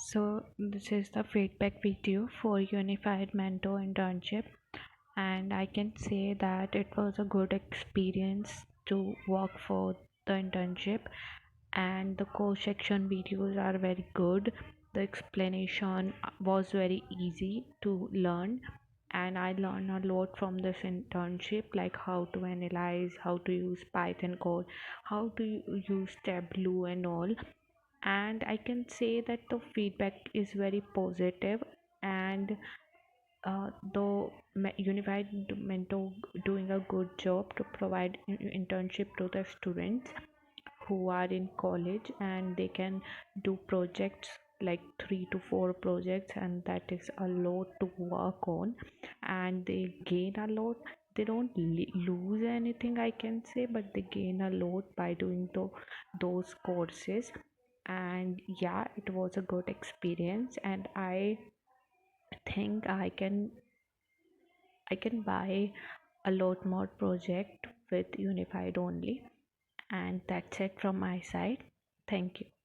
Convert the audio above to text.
So this is the feedback video for Unified Mentor Internship, and I can say that it was a good experience to work for the internship, and the course section videos are very good. The explanation was very easy to learn, and I learned a lot from this internship, like how to analyze, how to use Python code, how to use Tableau and all. And I can say that the feedback is very positive, and the unified mentor doing a good job to provide internship to the students who are in college, and they can do projects like 3 to 4 projects, and that is a lot to work on, and they gain a lot. They don't lose anything, I can say, but they gain a lot by doing those courses. And yeah, it was a good experience, and I think I can buy a lot more project with unified only. And that's it from my side. Thank you.